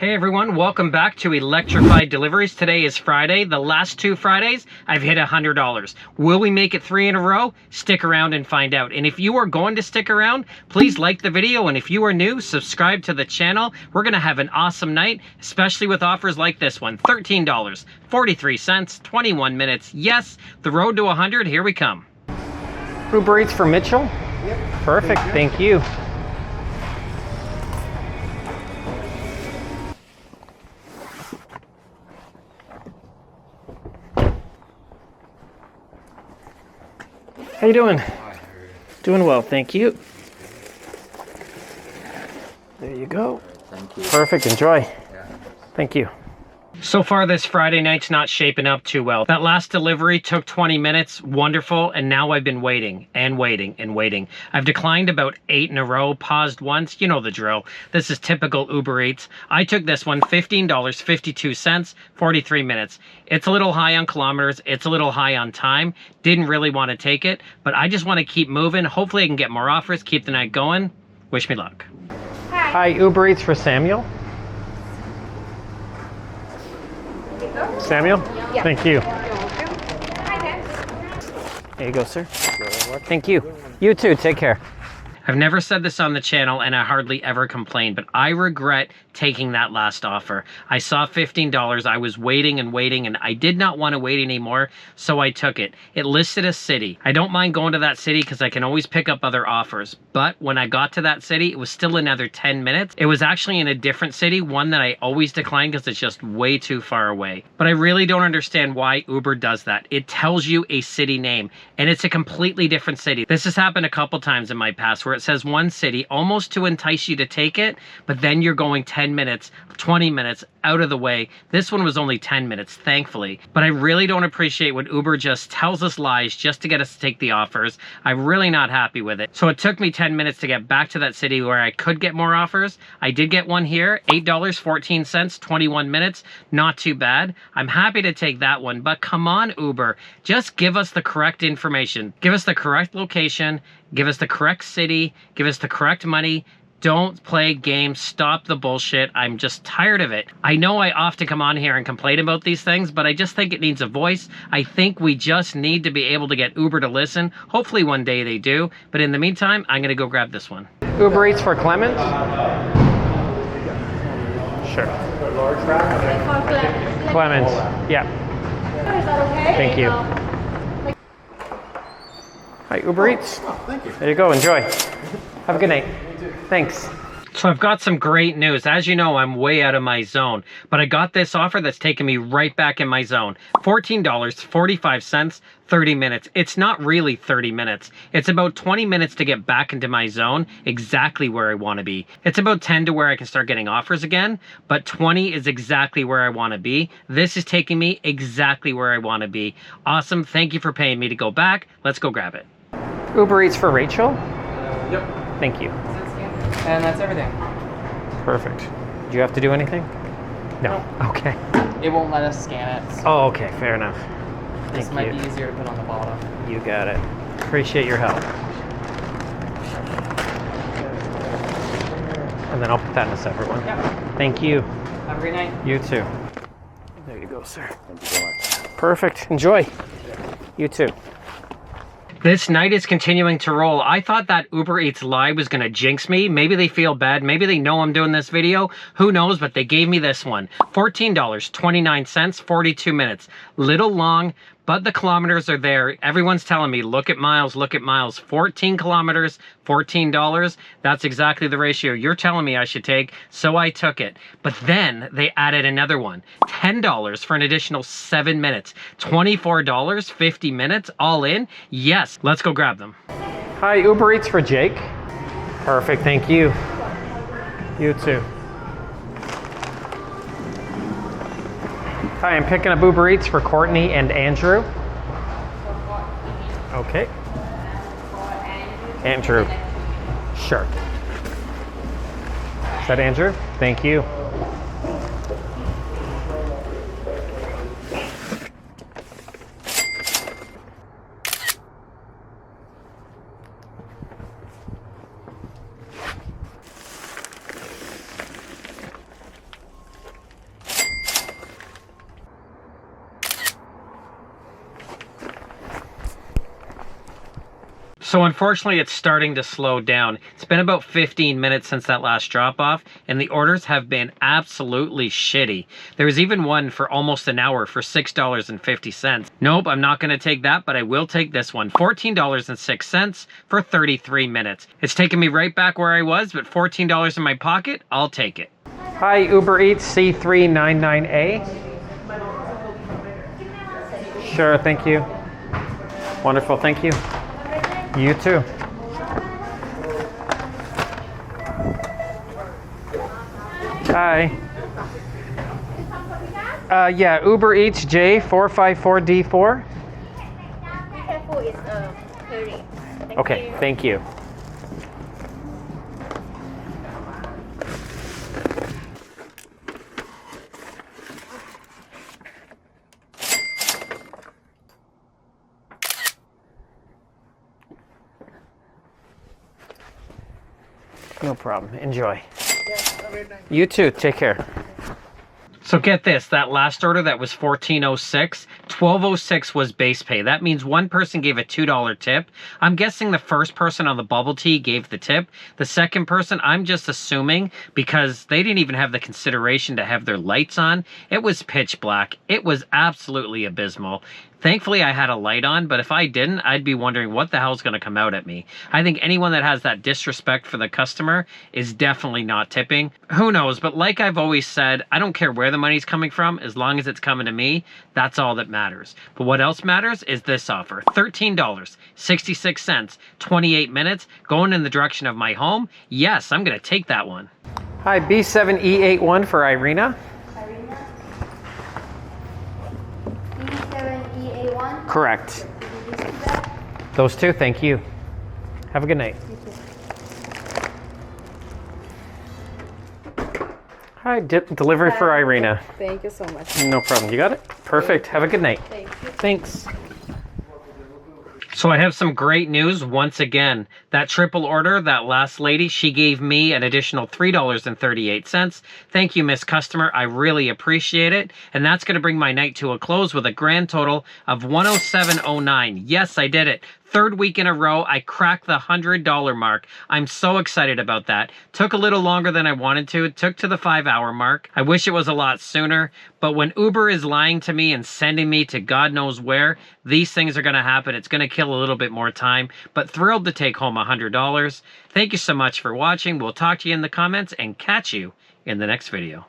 Hey everyone, welcome back to Electrified Deliveries. Today is Friday. The last 2 Fridays, I've hit $100. Will we make it 3 in a row? Stick around and find out. And if you are going to stick around, please like the video. And if you are new, subscribe to the channel. We're going to have an awesome night, especially with offers like this one. $13, 43 cents, 21 minutes. Yes, the road to 100, here we come. Ubereats for Mitchell? Yep. Perfect, thank you. How you doing? Hi, Doing well, thank you. There you go. thank you. Perfect, enjoy. Yeah. Thank you. So far this Friday night's not shaping up too well. That last delivery took 20 minutes, wonderful, and now I've been waiting and waiting and waiting. I've declined about 8 in a row, paused once, you know the drill. This is typical Uber Eats. I took this one, $15.52, 43 minutes. It's a little high on kilometers, it's a little high on time. Didn't really want to take it, but I just want to keep moving. Hopefully I can get more offers, keep the night going. Wish me luck. Hi, Uber Eats for Samuel. Samuel? Yeah. Thank you. There you go, sir. Thank you. You too. Take care. I've never said this on the channel and I hardly ever complain, but I regret taking that last offer. I saw $15. I was waiting and waiting and I did not want to wait anymore, so I took it. It listed a city. I don't mind going to that city because I can always pick up other offers, but when I got to that city, it was still another 10 minutes. It was actually in a different city, one that I always decline because it's just way too far away. But I really don't understand why Uber does that. It tells you a city name and it's a completely different city. This has happened a couple times in my past where it says one city almost to entice you to take it, but then you're going 10 minutes, 20 minutes out of the way. This one was only 10 minutes, thankfully. But I really don't appreciate when Uber just tells us lies just to get us to take the offers. I'm really not happy with it. So it took me 10 minutes to get back to that city where I could get more offers. I did get one here, $8.14, 21 minutes. Not too bad. I'm happy to take that one, but come on, Uber. Just give us the correct information. Give us the correct location. Give us the correct city. Give us the correct money. Don't play games. Stop the bullshit. I'm just tired of it. I know I often come on here and complain about these things, but I just think it needs a voice. I think we just need to be able to get Uber to listen. Hopefully one day they do. But in the meantime, I'm going to go grab this one. Uber Eats for Clemens? Sure. Clemens. Yeah. Is that okay? Thank you. Hi, Uber Eats. Oh, thank you. There you go. Enjoy. Have a good night. Thanks. So I've got some great news. As you know, I'm way out of my zone, but I got this offer that's taken me right back in my zone. $14.45, 30 minutes. It's not really 30 minutes. It's about 20 minutes to get back into my zone, exactly where I want to be. It's about 10 to where I can start getting offers again, but 20 is exactly where I want to be. This is taking me exactly where I want to be. Awesome. Thank you for paying me to go back. Let's go grab it. Uber Eats for Rachel? Yep. Thank you. And that's everything. Perfect. Do you have to do anything? No. Okay. It won't let us scan it. So Oh, okay. Fair enough. this Thank might you. be easier to put on the bottom. You got it. Appreciate your help. And then I'll put that in a separate one. Yep. Thank you. Have a great night. You too. There you go, sir. Thank you so much. Perfect. Enjoy. You too. This night is continuing to roll. I thought that Uber Eats Live was going to jinx me. Maybe they feel bad. Maybe they know I'm doing this video. Who knows? But they gave me this one. $14.29, 42 minutes. Little long, but the kilometers are there. Everyone's telling me, look at miles, look at miles. 14 kilometers, $14. That's exactly the ratio you're telling me I should take, so I took it. But then they added another one. $10 for an additional 7 minutes. $24, 50 minutes, all in? Yes, let's go grab them. Hi, Uber Eats for Jake. Perfect, thank you. You too. Hi, I'm picking up Uber Eats for Courtney and Andrew. Okay. Andrew. Sure. Is that Andrew? Thank you. So unfortunately, it's starting to slow down. It's been about 15 minutes since that last drop off, and the orders have been absolutely shitty. There was even one for almost an hour for $6.50. Nope, I'm not gonna take that, but I will take this one. $14.06 for 33 minutes. It's taken me right back where I was, but $14 in my pocket, I'll take it. Hi, Ubereats C399A. Sure, thank you. Wonderful, thank you. You too. Hi. Yeah, Ubereats J454D4. Careful, it's 30. Okay, thank you. No problem. Enjoy. You too. Take care. So get this, that last order that was $14.06, $12.06 was base pay. That means one person gave a $2 tip. I'm guessing the first person on the bubble tea gave the tip. The second person, I'm just assuming, because they didn't even have the consideration to have their lights on. It was pitch black. It was absolutely abysmal. Thankfully, I had a light on, but if I didn't, I'd be wondering what the hell's going to come out at me. I think anyone that has that disrespect for the customer is definitely not tipping. Who knows, but like I've always said, I don't care where the money's coming from, as long as it's coming to me, that's all that matters. But what else matters is this offer. $13.66, 28 minutes, going in the direction of my home. Yes, I'm going to take that one. Hi, B7E81 for Irina. B7EA1. Correct. Those two, thank you. Have a good night. Hi, delivery for Irina. Thank you so much. No problem. You got it? Perfect. Have a good night. Thank you. Thanks. So I have some great news once again. That triple order, that last lady, she gave me an additional $3.38. Thank you, Miss Customer. I really appreciate it. And that's going to bring my night to a close with a grand total of $107.09. Yes, I did it. Third week in a row, I cracked the $100 mark. I'm so excited about that. Took a little longer than I wanted to. It took to the 5-hour mark. I wish it was a lot sooner, but when Uber is lying to me and sending me to God knows where, these things are going to happen. It's going to kill a little bit more time, but thrilled to take home $100. Thank you so much for watching. We'll talk to you in the comments and catch you in the next video.